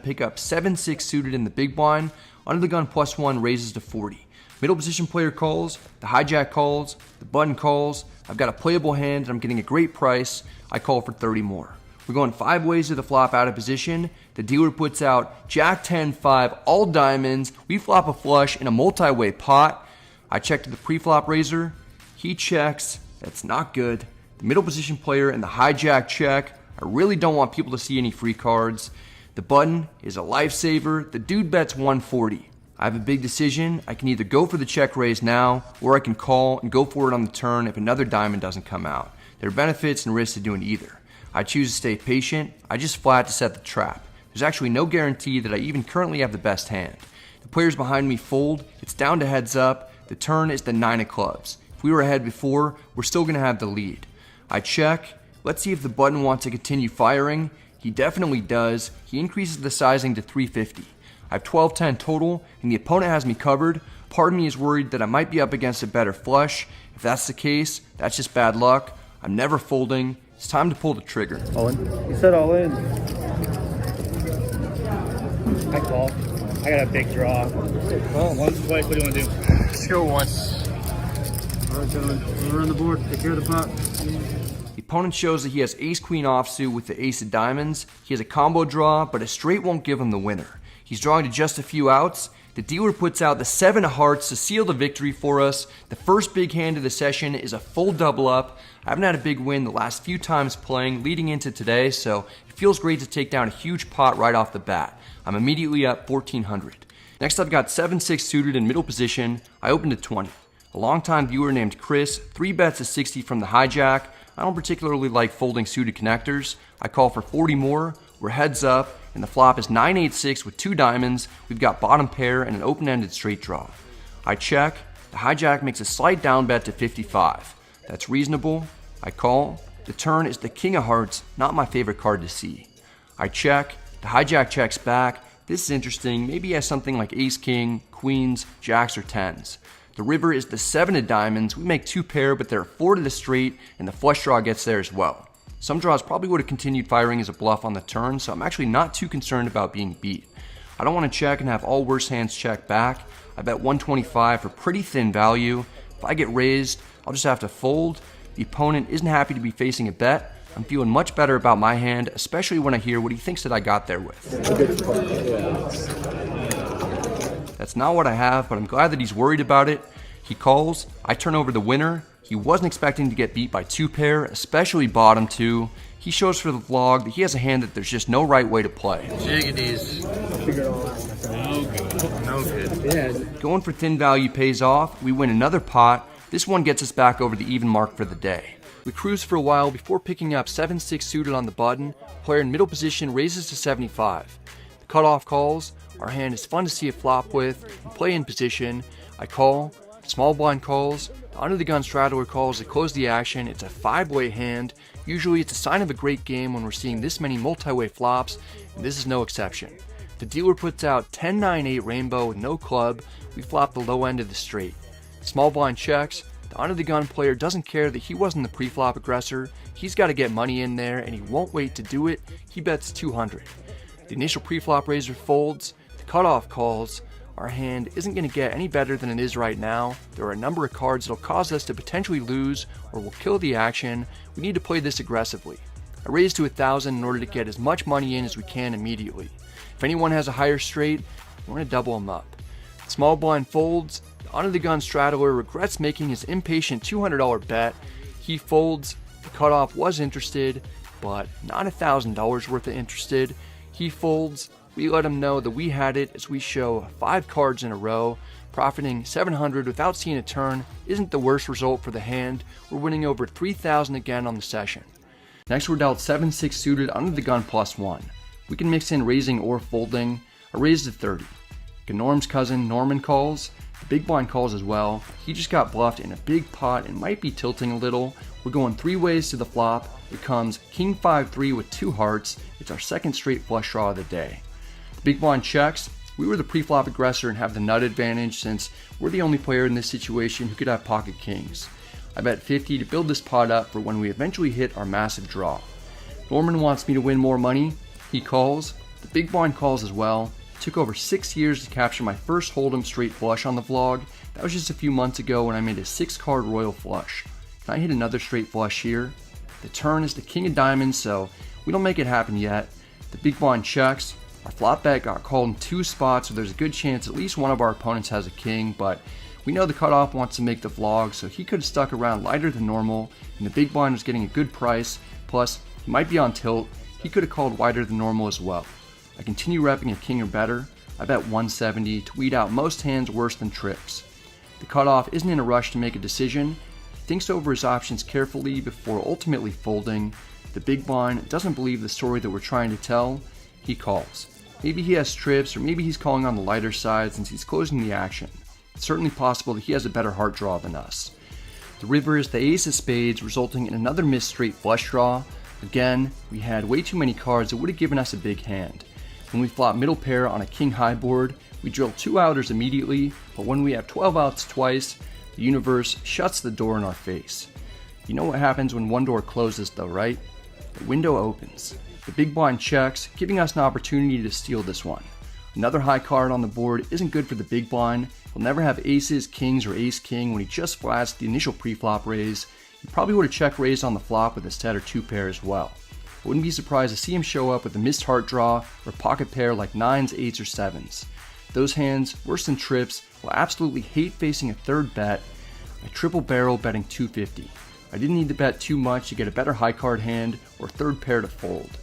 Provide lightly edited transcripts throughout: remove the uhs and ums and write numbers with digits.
pick up 7-6 suited in the big blind. Under the gun +1 raises to 40. Middle position player calls, the hijack calls, the button calls. I've got a playable hand and I'm getting a great price. I call for 30 more. We're going 5 ways to the flop out of position. The dealer puts out Jack 10-5, all diamonds. We flop a flush in a multi-way pot. I check to the pre-flop raiser. He checks. That's not good. The middle position player and the hijack check. I really don't want people to see any free cards. The button is a lifesaver. The dude bets 140. I have a big decision. I can either go for the check raise now, or I can call and go for it on the turn if another diamond doesn't come out. There are benefits and risks to doing either. I choose to stay patient. I just flat to set the trap. There's actually no guarantee that I even currently have the best hand. The players behind me fold. It's down to heads up. The turn is the 9 of clubs. If we were ahead before, we're still going to have the lead. I check. Let's see if the button wants to continue firing. He definitely does. He increases the sizing to 350. I have 12-10 total, and the opponent has me covered. Part of me is worried that I might be up against a better flush. If that's the case, that's just bad luck. I'm never folding. It's time to pull the trigger. All in? He said all in. I call. I got a big draw. Well, once, twice, what do you want to do? Let's go once. All right, gentlemen, we're on the board. Take care of the pot. The opponent shows that he has ace-queen offsuit with the ace of diamonds. He has a combo draw, but a straight won't give him the winner. He's drawing to just a few outs. The dealer puts out the 7 of hearts to seal the victory for us. The first big hand of the session is a full double up. I haven't had a big win the last few times playing leading into today, so it feels great to take down a huge pot right off the bat. I'm immediately up 1,400. Next I've got 7-6 suited in middle position. I opened at 20. A longtime viewer named Chris 3 bets to 60 from the hijack. I don't particularly like folding suited connectors. I call for 40 more. We're heads up, and the flop is 9-8-6 with 2 diamonds. We've got bottom pair and an open-ended straight draw. I check. The hijack makes a slight down bet to 55. That's reasonable. I call. The turn is the king of hearts, not my favorite card to see. I check. The hijack checks back. This is interesting. Maybe he has something like ace king, queens, jacks, or tens. The river is the 7 of diamonds. We make 2 pair, but there are 4 to the straight, and the flush draw gets there as well. Some draws probably would have continued firing as a bluff on the turn, so I'm actually not too concerned about being beat. I don't want to check and have all worse hands check back. I bet 125 for pretty thin value. If I get raised, I'll just have to fold. The opponent isn't happy to be facing a bet. I'm feeling much better about my hand, especially when I hear what he thinks that I got there with. That's not what I have, but I'm glad that he's worried about it. He calls. I turn over the winner. He wasn't expecting to get beat by 2 pair, especially bottom 2. He shows for the vlog that he has a hand that there's just no right way to play. Jiggities. No good. Yeah. Going for thin value pays off. We win another pot. This one gets us back over the even mark for the day. We cruise for a while before picking up 7-6 suited on the button. Player in middle position raises to 75. The cutoff calls. Our hand is fun to see a flop with and play in position. I call. Small blind calls. Under the gun straddler calls to close the action. It's a 5-way hand. Usually it's a sign of a great game when we're seeing this many multi-way flops, and this is no exception. The dealer puts out 10-9-8 rainbow with no club. We flop the low end of the straight. Small blind checks. The under the gun player doesn't care that he wasn't the pre-flop aggressor. He's got to get money in there, and he won't wait to do it. He bets 200. The initial pre-flop raiser folds. The cutoff calls. Our hand isn't going to get any better than it is right now. There are a number of cards that will cause us to potentially lose or will kill the action. We need to play this aggressively. I raise to 1,000 in order to get as much money in as we can immediately. If anyone has a higher straight, we're going to double them up. Small blind folds. The under the gun straddler regrets making his impatient $200 bet. He folds. The cutoff was interested, but not $1,000 worth of interested. He folds. We let him know that we had it as we show 5 cards in a row. Profiting 700 without seeing a turn isn't the worst result for the hand. We're winning over 3,000 again on the session. Next we're dealt 7-6 suited under the gun +1. We can mix in raising or folding. I raised to 30. Norm's cousin Norman calls. The big blind calls as well. He just got bluffed in a big pot and might be tilting a little. We're going 3 ways to the flop. It comes king 5-3 with 2 hearts. It's our second straight flush draw of the day. Big blind checks. We were the pre-flop aggressor and have the nut advantage since we're the only player in this situation who could have pocket kings. I bet 50 to build this pot up for when we eventually hit our massive draw. Norman wants me to win more money. He calls. The big blind calls as well. It took over 6 years to capture my first hold'em straight flush on the vlog. That was just a few months ago when I made a 6-card royal flush. Can I hit another straight flush here? The turn is the king of diamonds, so we don't make it happen yet. The big blind checks. Our flop bet got called in 2 spots, so there's a good chance at least one of our opponents has a king, but we know the cutoff wants to make the vlog, so he could have stuck around lighter than normal, and the big blind was getting a good price, plus he might be on tilt. He could have called wider than normal as well. I continue repping a king or better. I bet 170 to weed out most hands worse than trips. The cutoff isn't in a rush to make a decision. He thinks over his options carefully before ultimately folding. The big blind doesn't believe the story that we're trying to tell. He calls. Maybe he has trips, or maybe he's calling on the lighter side since he's closing the action. It's certainly possible that he has a better heart draw than us. The river is the ace of spades, resulting in another missed straight flush draw. Again, we had way too many cards that would have given us a big hand. When we flop middle pair on a king high board, we drill 2 outers immediately, but when we have 12 outs twice, the universe shuts the door in our face. You know what happens when one door closes though, right? The window opens. The big blind checks, giving us an opportunity to steal this one. Another high card on the board isn't good for the big blind. He'll never have aces, kings, or ace-king when he just flats the initial pre-flop raise. He probably would have check raised on the flop with a set or 2 pair as well. I wouldn't be surprised to see him show up with a missed heart draw or pocket pair like 9s, 8s, or 7s. Those hands, worse than trips, will absolutely hate facing a third bet. I triple barrel betting 250. I didn't need to bet too much to get a better high card hand or third pair to fold.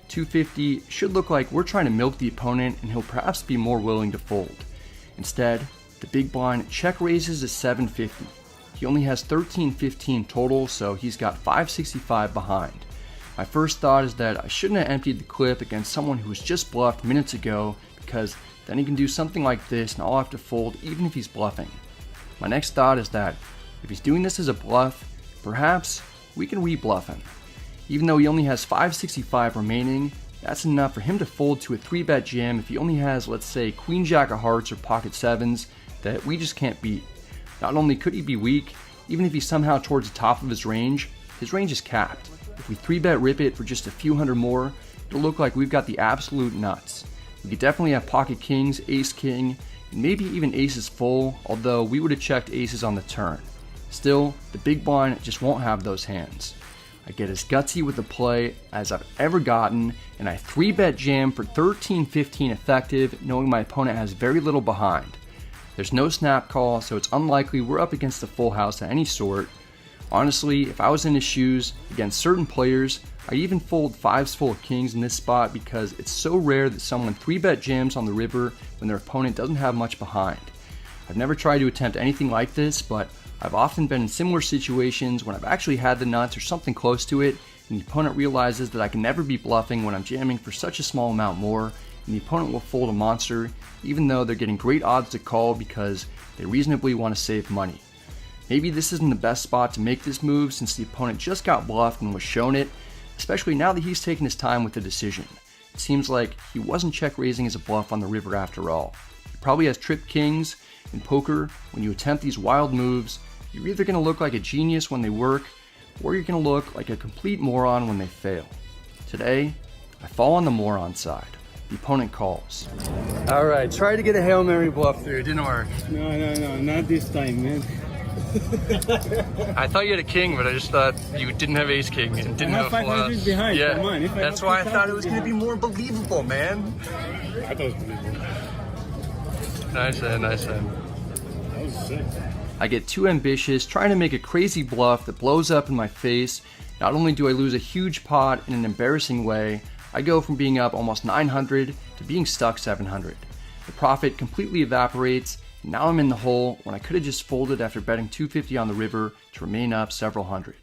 250 should look like we're trying to milk the opponent and he'll perhaps be more willing to fold. Instead, the big blind check raises to 750. He only has 13-15 total, so he's got 565 behind. My first thought is that I shouldn't have emptied the clip against someone who was just bluffed minutes ago, because then he can do something like this and I'll have to fold even if he's bluffing. My next thought is that if he's doing this as a bluff, perhaps we can re-bluff him. Even though he only has 565 remaining, that's enough for him to fold to a 3-bet jam if he only has, let's say, queen jack of hearts or pocket 7s that we just can't beat. Not only could he be weak, even if he's somehow towards the top of his range is capped. If we 3-bet rip it for just a few hundred more, it'll look like we've got the absolute nuts. We could definitely have pocket kings, ace king, and maybe even aces full, although we would have checked aces on the turn. Still, the big blind just won't have those hands. I get as gutsy with the play as I've ever gotten, and I 3-bet jam for 13-15 effective, knowing my opponent has very little behind. There's no snap call, so it's unlikely we're up against a full house of any sort. Honestly, if I was in his shoes against certain players, I'd even fold 5s full of kings in this spot because it's so rare that someone 3-bet jams on the river when their opponent doesn't have much behind. I've never tried to attempt anything like this, but I've often been in similar situations when I've actually had the nuts or something close to it, and the opponent realizes that I can never be bluffing when I'm jamming for such a small amount more, and the opponent will fold a monster, even though they're getting great odds to call because they reasonably want to save money. Maybe this isn't the best spot to make this move since the opponent just got bluffed and was shown it, especially now that he's taken his time with the decision. It seems like he wasn't check raising as a bluff on the river after all. He probably has trip kings. In poker, when you attempt these wild moves, you're either going to look like a genius when they work, or you're going to look like a complete moron when they fail. Today, I fall on the moron side. The opponent calls. Alright, try to get a Hail Mary bluff through. It didn't work. No, not this time, man. I thought you had a king, but I just thought you didn't have ace king and didn't have 500 behind. Yeah, Come on. If that's why I thought it was going to be more believable, man. I thought it was believable. Nice end. That was sick. I get too ambitious, trying to make a crazy bluff that blows up in my face. Not only do I lose a huge pot in an embarrassing way, I go from being up almost 900 to being stuck 700. The profit completely evaporates, and now I'm in the hole when I could have just folded after betting 250 on the river to remain up several hundred.